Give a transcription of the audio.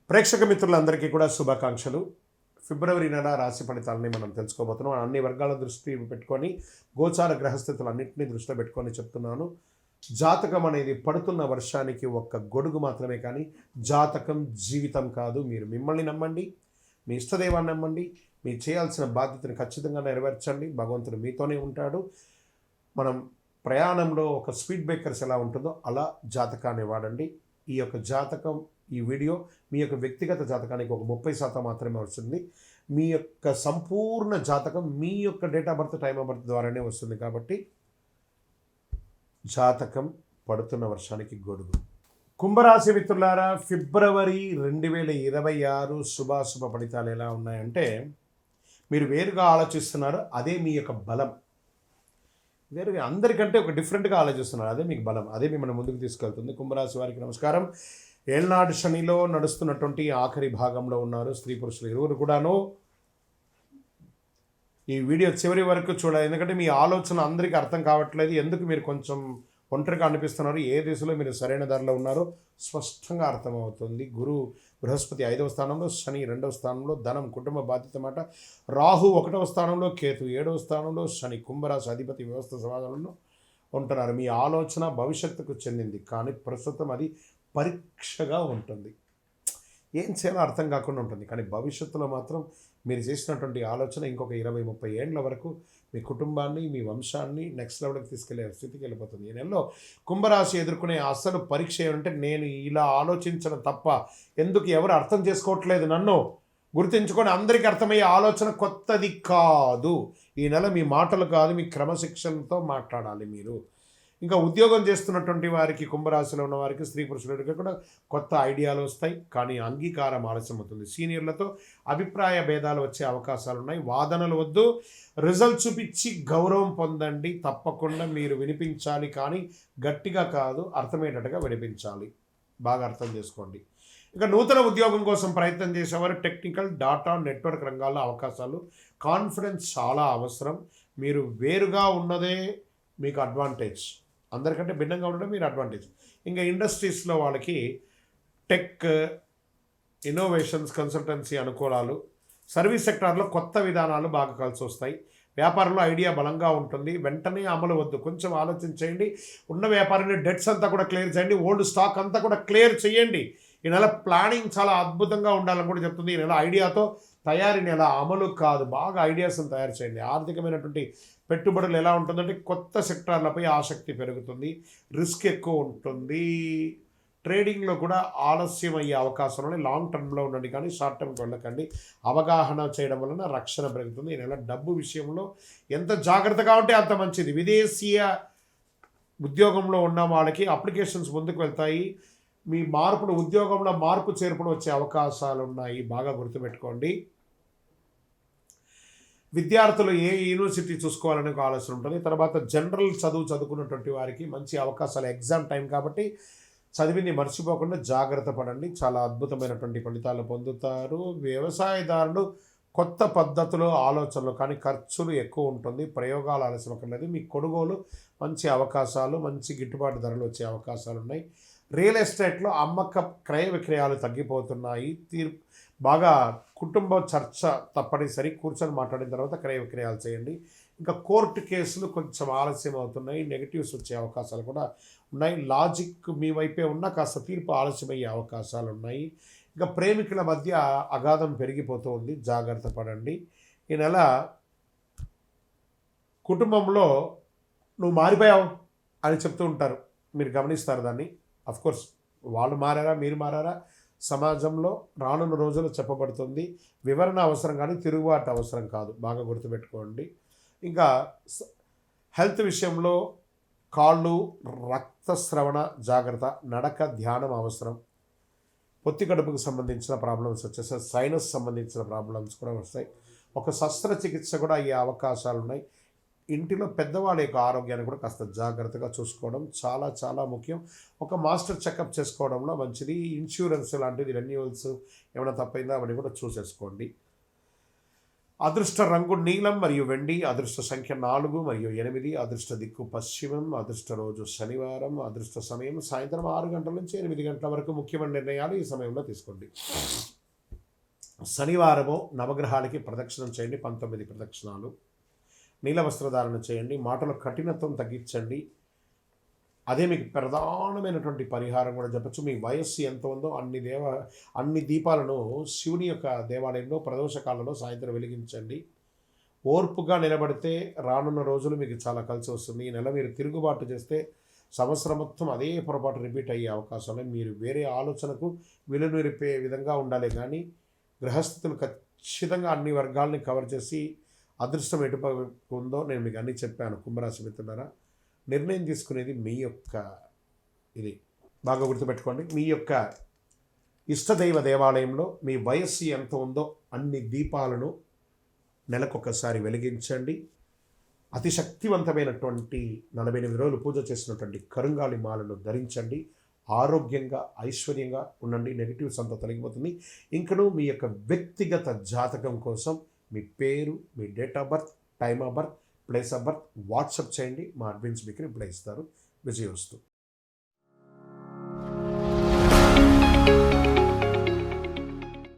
ప్రేక్షక మిత్రులందరికీ కూడా శుభాకాంక్షలు. ఫిబ్రవరి నెల రాశి ఫలితాలని మనం తెలుసుకోబోతున్నాం. అన్ని వర్గాల దృష్టి పెట్టుకొని గోచార గ్రహస్థితులన్నింటినీ దృష్టిలో పెట్టుకొని చెప్తున్నాను. జాతకం అనేది పడుతున్న వర్షానికి ఒక్క గొడుగు మాత్రమే, కానీ జాతకం జీవితం కాదు. మీరు మిమ్మల్ని నమ్మండి, మీ ఇష్టదైవాన్ని నమ్మండి, మీరు చేయాల్సిన బాధ్యతను ఖచ్చితంగా నెరవేర్చండి. భగవంతుడు మీతోనే ఉంటాడు. మనం ప్రయాణంలో ఒక స్పీడ్ బ్రేకర్స్ ఎలా ఉంటుందో అలా జాతకాన్ని వాడండి. ఈ యొక్క జాతకం, ఈ వీడియో మీ యొక్క వ్యక్తిగత జాతకానికి ఒక 30% మాత్రమే వస్తుంది. మీ యొక్క సంపూర్ణ జాతకం మీ యొక్క date of birth, time of birth ద్వారానే వస్తుంది. కాబట్టి జాతకం పడుతున్న వర్షానికి గొడుగు. కుంభరాశి మిత్రులారా, ఫిబ్రవరి 2026 శుభాశుభ ఫలితాలు ఎలా ఉన్నాయంటే, మీరు వేరుగా ఆలోచిస్తున్నారు, అదే మీ యొక్క బలం. వేరుగా అందరికంటే ఒక డిఫరెంట్గా ఆలోచిస్తున్నారు, అదే మీకు బలం, అదే మిమ్మల్ని ముందుకు తీసుకెళ్తుంది. కుంభరాశి వారికి నమస్కారం. ఏళ్నాడు శనిలో నడుస్తున్నటువంటి ఆఖరి భాగంలో ఉన్నారు స్త్రీ పురుషులు ఇరువురు కూడాను. ఈ వీడియో చివరి వరకు చూడాలి, ఎందుకంటే మీ ఆలోచన అందరికీ అర్థం కావట్లేదు. ఎందుకు మీరు కొంచెం ఒంటరిగా అనిపిస్తున్నారు, ఏ దిశలో మీరు సరైన దారిలో ఉన్నారో స్పష్టంగా అర్థమవుతుంది. బృహస్పతి 5వ స్థానంలో, శని 2వ స్థానంలో, ధనం కుటుంబ బాధ్యత మాట. రాహు 1వ స్థానంలో, కేతు 7వ స్థానంలో, శని కుంభరాశి అధిపతి వ్యవస్థ సమాధానంలో ఉంటున్నారు. మీ ఆలోచన భవిష్యత్తుకు చెందింది, కానీ ప్రస్తుతం అది పరీక్షగా ఉంటుంది. ఏం చేయాలో అర్థం కాకుండా ఉంటుంది, కానీ భవిష్యత్తులో మాత్రం మీరు చేసినటువంటి ఆలోచన ఇంకొక 20-30 ఏండ్ల వరకు మీ కుటుంబాన్ని, మీ వంశాన్ని నెక్స్ట్ లెవెల్కి తీసుకెళ్లే స్థితికి వెళ్ళిపోతుంది. ఈ నెలలో కుంభరాశి ఎదుర్కొనే అసలు పరీక్ష ఏమంటే, నేను ఇలా ఆలోచించడం తప్ప ఎందుకు ఎవరు అర్థం చేసుకోవట్లేదు నన్ను గుర్తించుకొని అందరికీ అర్థమయ్యే ఆలోచన కొత్తది కాదు. ఈ నెల మీ మాటలు కాదు, మీ క్రమశిక్షణతో మాట్లాడాలి మీరు. ఇంకా ఉద్యోగం చేస్తున్నటువంటి వారికి, కుంభరాశిలో ఉన్న వారికి, స్త్రీ పురుషులకి కూడా కొత్త ఐడియాలు వస్తాయి, కానీ అంగీకారం ఆలస్యం అవుతుంది. సీనియర్లతో అభిప్రాయ భేదాలు వచ్చే అవకాశాలు ఉన్నాయి. వాదనలు వద్దు, రిజల్ట్ చూపించి గౌరవం పొందండి. తప్పకుండా మీరు వినిపించాలి, కానీ గట్టిగా కాదు, అర్థమయ్యేటట్టుగా వినిపించాలి. బాగా అర్థం చేసుకోండి. ఇక నూతన ఉద్యోగం కోసం ప్రయత్నం చేసేవారు టెక్నికల్, డాటా, నెట్వర్క్ రంగాల్లో అవకాశాలు. కాన్ఫిడెన్స్ చాలా అవసరం. మీరు వేరుగా ఉన్నదే మీకు అడ్వాంటేజ్, అందరికంటే భిన్నంగా ఉండడం మీరు అడ్వాంటేజ్. ఇంకా ఇండస్ట్రీస్లో వాళ్ళకి టెక్, ఇన్నోవేషన్స్, కన్సల్టెన్సీ అనుకూలాలు. సర్వీస్ సెక్టార్లో కొత్త విధానాలు బాగా కలిసి వస్తాయి. వ్యాపారంలో ఐడియా బలంగా ఉంటుంది. వెంటనే అమలు వద్దు, కొంచెం ఆలోచించేయండి. ఉన్న వ్యాపారాన్ని డెట్స్ అంతా కూడా క్లియర్ చేయండి. ఓల్డ్ స్టాక్ అంతా కూడా క్లియర్ చేయండి. ఈ నెల ప్లానింగ్ చాలా అద్భుతంగా ఉండాలని కూడా చెప్తుంది. ఈ నెల ఐడియాతో తయారీ నెల, అమలు కాదు. బాగా ఐడియాస్ని తయారు చేయండి. ఆర్థికమైనటువంటి పెట్టుబడులు ఎలా ఉంటుందంటే, కొత్త సెక్టార్లపై ఆసక్తి పెరుగుతుంది, రిస్క్ ఎక్కువ ఉంటుంది. ట్రేడింగ్లో కూడా ఆలస్యం అయ్యే అవకాశం ఉన్నాయి. లాంగ్ టర్మ్లో ఉండండి, కానీ షార్ట్ టర్మ్కి వెళ్ళకండి. అవగాహన చేయడం వలన రక్షణ పెరుగుతుంది. ఈ నెల డబ్బు విషయంలో ఎంత జాగ్రత్తగా ఉంటే అంత మంచిది. విదేశీయ ఉద్యోగంలో ఉన్న వాళ్ళకి అప్లికేషన్స్ ముందుకు వెళ్తాయి. మీ ఉద్యోగంలో మార్పు చేర్పులు వచ్చే అవకాశాలు ఉన్నాయి, బాగా గుర్తుపెట్టుకోండి. విద్యార్థులు ఏ యూనివర్సిటీ చూసుకోవాలనే ఒక ఆలోచన ఉంటుంది. తర్వాత జనరల్ చదువుకున్నటువంటి వారికి మంచి అవకాశాలు, ఎగ్జామ్ టైం కాబట్టి చదివిని మర్చిపోకుండా జాగ్రత్త పడండి. చాలా అద్భుతమైనటువంటి ఫలితాలు పొందుతారు. వ్యవసాయదారులు కొత్త పద్ధతులు, ఆలోచనలు, కానీ ఖర్చులు ఎక్కువ ఉంటుంది. ప్రయోగాలు ఆలస్యం అక్కర్లేదు. మీ కొనుగోలు మంచి అవకాశాలు, మంచి గిట్టుబాటు ధరలు వచ్చే అవకాశాలు ఉన్నాయి. రియల్ ఎస్టేట్లో క్రయ విక్రయాలు తగ్గిపోతున్నాయి. బాగా కుటుంబ చర్చ తప్పనిసరి, కూర్చొని మాట్లాడిన తర్వాత క్రయ విక్రయాలు చేయండి. ఇంకా కోర్టు కేసులు కొంచెం ఆలస్యం అవుతున్నాయి. నెగిటివ్స్ వచ్చే అవకాశాలు కూడా ఉన్నాయి. లాజిక్ మీ వైపే ఉన్న కాస్త తీర్పు ఆలస్యమయ్యే అవకాశాలు ఉన్నాయి. ఇంకా ప్రేమికుల మధ్య అగాధం పెరిగిపోతూ ఉంది, జాగ్రత్త పడండి. ఈ నెల కుటుంబంలో నువ్వు మారిపోయావు అని చెప్తూ ఉంటారు, మీరు గమనిస్తారు దాన్ని. అఫ్కోర్స్ వాళ్ళు మారారా, మీరు మారారా, సమాజంలో రానున్న రోజుల్లో చెప్పబడుతుంది. వివరణ అవసరం, కానీ తిరుగుబాటు అవసరం కాదు, బాగా గుర్తుపెట్టుకోండి. ఇంకా హెల్త్ విషయంలో కాళ్ళు, రక్తస్రవణ జాగ్రత్త, నడక, ధ్యానం అవసరం. పొత్తి కడుపుకు సంబంధించిన ప్రాబ్లమ్స్ వచ్చేసాయి. సైనస్ సంబంధించిన ప్రాబ్లమ్స్ కూడా వస్తాయి. ఒక శస్త్రచికిత్స కూడా అయ్యే అవకాశాలు ఉన్నాయి. ఇంటిలో పెద్దవాళ్ళ యొక్క ఆరోగ్యాన్ని కూడా కాస్త జాగ్రత్తగా చూసుకోవడం చాలా చాలా ముఖ్యం. ఒక మాస్టర్ చెకప్ చేసుకోవడంలో మంచిది. ఇన్సూరెన్స్ లాంటిది, రెన్యూవల్స్ ఏమైనా తప్పైందా అవన్నీ కూడా చూసేసుకోండి. అదృష్ట రంగు నీలం మరియు వెండి, అదృష్ట సంఖ్య 4 మరియు 8, అదృష్ట దిక్కు పశ్చిమం, అదృష్ట రోజు శనివారం, అదృష్ట సమయం సాయంత్రం 6 గంటల నుంచి 8 గంటల వరకు. ముఖ్యమైన నిర్ణయాలు ఈ సమయంలో తీసుకోండి. శనివారము నవగ్రహాలకి ప్రదక్షిణం చేయండి, 19 ప్రదక్షిణాలు. నీల వస్త్రధారణ చేయండి, మాటల కఠినత్వం తగ్గించండి. అదే మీకు ప్రధానమైనటువంటి పరిహారం కూడా చెప్పచ్చు. మీ వయస్సు ఎంత ఉందో అన్ని దీపాలను శివుని యొక్క దేవాలయంలో ప్రదోషకాలంలో సాయంత్రం వెలిగించండి. ఓర్పుగా నిలబడితే రానున్న రోజులు మీకు చాలా కలిసి వస్తుంది. ఈ నెల మీరు తిరుగుబాటు చేస్తే సంవత్సరం మొత్తం అదే పొరపాటు రిపీట్ అయ్యే అవకాశాలు. మీరు వేరే ఆలోచనకు విలునిరిపే విధంగా ఉండాలి. కానీ గ్రహస్థితులు ఖచ్చితంగా అన్ని వర్గాల్ని కవర్ చేసి అదృష్టం ఎటుపైపు ఉందో నేను మీకు అన్నీ చెప్పాను. కుంభరాశి మిత్రులారా, నిర్ణయం తీసుకునేది మీ యొక్క ఇది బాగా గుర్తుపెట్టుకోండి. మీ యొక్క ఇష్టదైవ దేవాలయంలో మీ వయస్సు ఎంత ఉందో అన్ని దీపాలను నెలకొకసారి వెలిగించండి. అతి శక్తివంతమైనటువంటి 48 రోజులు పూజ చేసినటువంటి కరుంగాలి మాలను ధరించండి. ఆరోగ్యంగా ఐశ్వర్యంగా ఉండండి. నెగిటివ్స్ అంతా తొలగిపోతుంది. ఇంకను మీ యొక్క వ్యక్తిగత జాతకం కోసం మీ పేరు, మీ date of birth, time of birth, place of birth WhatsApp చేయండి. మా అడ్మిన్స్ మీకు రిప్లై ఇస్తారు. విజయోస్తు.